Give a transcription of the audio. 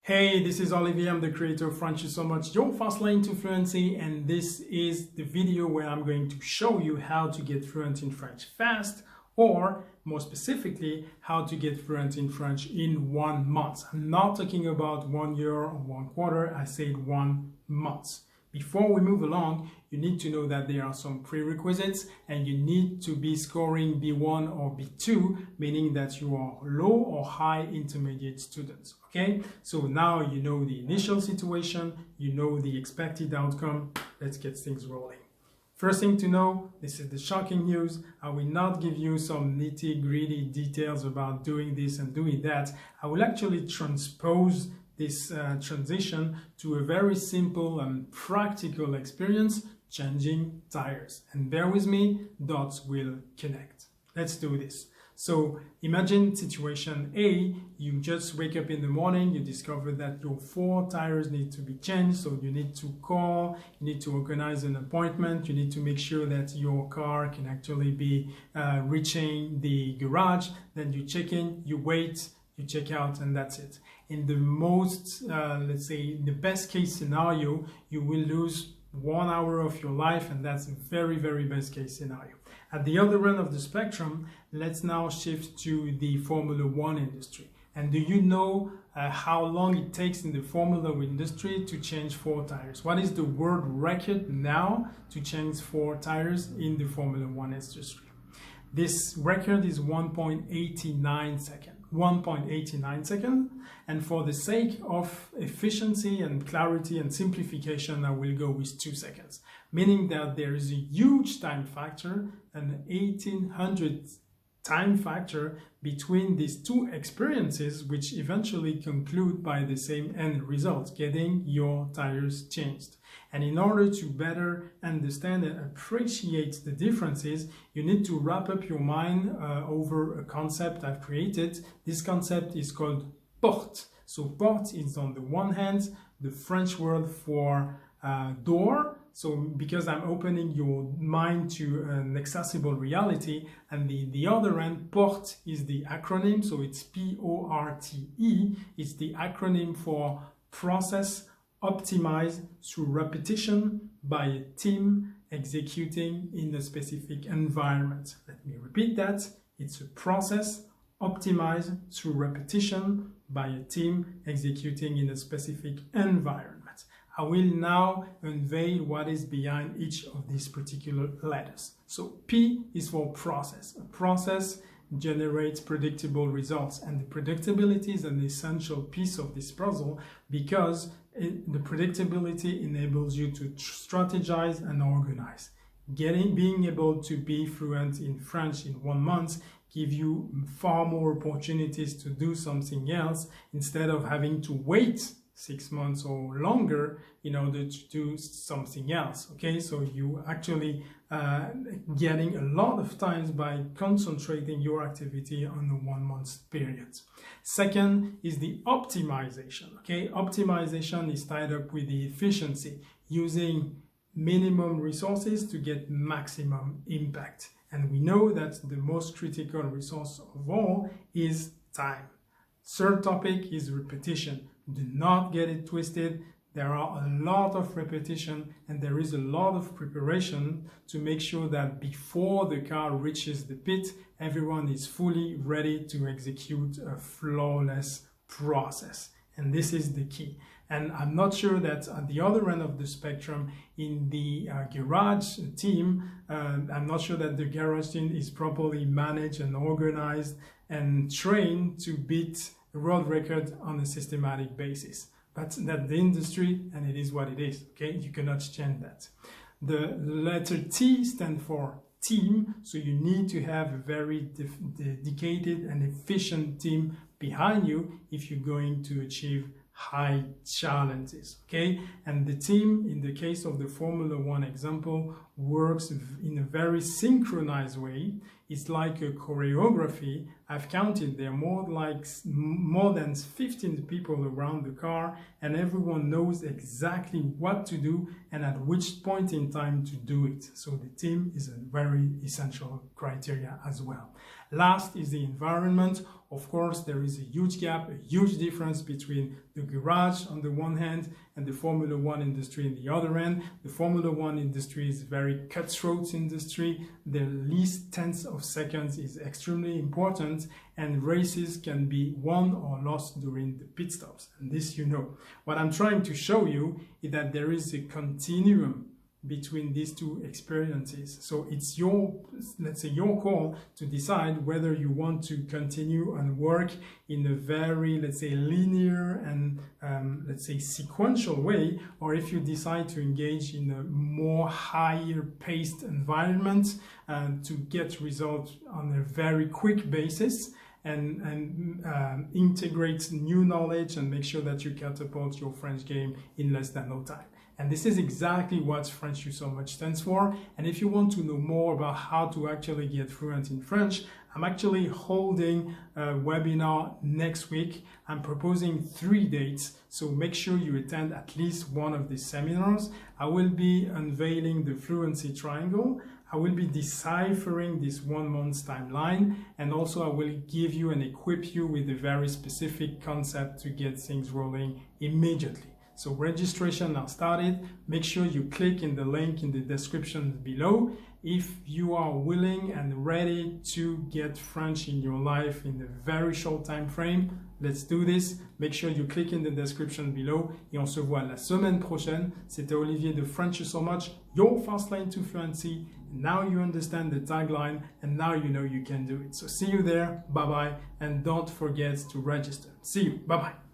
Hey, this is Olivier. I'm the creator of Frenchusomuch, your fast lane to fluency, and this is the video where I'm going to show you how to get fluent in French fast, or more specifically, how to get fluent in French in 1 month. I'm not talking about 1 year or 1 quarter, I said 1 month. Before we move along, you need to know that there are some prerequisites and you need to be scoring B1 or B2, meaning that you are low or high intermediate students. Okay, so now you know the initial situation, you know the expected outcome. Let's get things rolling. First thing to know, this is the shocking news. I will not give you some nitty-gritty details about doing this and doing that. I will actually transpose this transition to a very simple and practical experience, changing tires. And bear with me, dots will connect. Let's do this. So imagine situation A, you just wake up in the morning, you discover that your 4 tires need to be changed, so you need to call, you need to organize an appointment, you need to make sure that your car can actually be reaching the garage, then you check in, you wait, you check out, and that's it. In the most, let's say, in the best case scenario, you will lose 1 hour of your life, and that's a very, very best case scenario. At the other end of the spectrum, let's now shift to the Formula One industry. And do you know how long it takes in the Formula One industry to change 4 tires? What is the world record now to change 4 tires in the Formula One industry? This record is 1.89 seconds. 1.89 seconds, and for the sake of efficiency and clarity and simplification, I will go with 2 seconds, meaning that there is a huge time factor, an 1800 time factor between these 2 experiences, which eventually conclude by the same end result, getting your tires changed. And in order to better understand and appreciate the differences, you need to wrap up your mind over a concept I've created. This concept is called PORTE. So PORTE is on the one hand the French word for door. So because I'm opening your mind to an accessible reality, and the other end, PORTE is the acronym, so it's P-O-R-T-E. It's the acronym for process optimized through repetition by a team executing in a specific environment. Let me repeat that. It's a process optimized through repetition by a team executing in a specific environment. I will now unveil what is behind each of these particular letters. So P is for process. A process generates predictable results, and the predictability is an essential piece of this puzzle because the predictability enables you to strategize and organize. Being able to be fluent in French in 1 month give you far more opportunities to do something else instead of having to wait 6 months or longer in order to do something else. Okay, so you actually getting a lot of times by concentrating your activity on a 1 month period. Second is the optimization. Okay, optimization is tied up with the efficiency, using minimum resources to get maximum impact. And we know that the most critical resource of all is time. Third topic is repetition. Do not get it twisted. There are a lot of repetition and there is a lot of preparation to make sure that before the car reaches the pit, everyone is fully ready to execute a flawless process. And this is the key. And I'm not sure that at the other end of the spectrum, in the garage team, I'm not sure that the garage team is properly managed and organized and trained to beat the world record on a systematic basis. But that's the industry, and it is what it is. Okay, you cannot change that. The letter T stands for team, so you need to have a very dedicated and efficient team behind you if you're going to achieve high challenges. Okay, and the team, in the case of the Formula One example, works in a very synchronized way. It's like a choreography. I've counted, there are more than 15 people around the car, and everyone knows exactly what to do and at which point in time to do it. So the team is a very essential criteria as well. Last is the environment. Of course, there is a huge gap, a huge difference between the garage on the one hand and the Formula One industry on the other end. The Formula One industry is a very cutthroat industry. The least tenths of seconds is extremely important, and races can be won or lost during the pit stops. And this you know. What I'm trying to show you is that there is a continuum between these two experiences. So it's your, let's say, your call to decide whether you want to continue and work in a very, let's say, linear and let's say sequential way, or if you decide to engage in a more higher paced environment to get results on a very quick basis and integrate new knowledge and make sure that you catapult your French game in less than no time. And this is exactly what Frenchusomuch stands for. And if you want to know more about how to actually get fluent in French, I'm actually holding a webinar next week. I'm proposing 3 dates, so make sure you attend at least one of these seminars. I will be unveiling the fluency triangle. I will be deciphering this 1 month's timeline, and also I will give you and equip you with a very specific concept to get things rolling immediately. So registration now started. Make sure you click in the link in the description below. If you are willing and ready to get French in your life in a very short time frame, let's do this. Make sure you click in the description below. Et on se voit la semaine prochaine. C'était Olivier de Frenchusomuch, your fast lane to fluency. Now you understand the tagline, and now you know you can do it. So see you there. Bye-bye. And don't forget to register. See you. Bye-bye.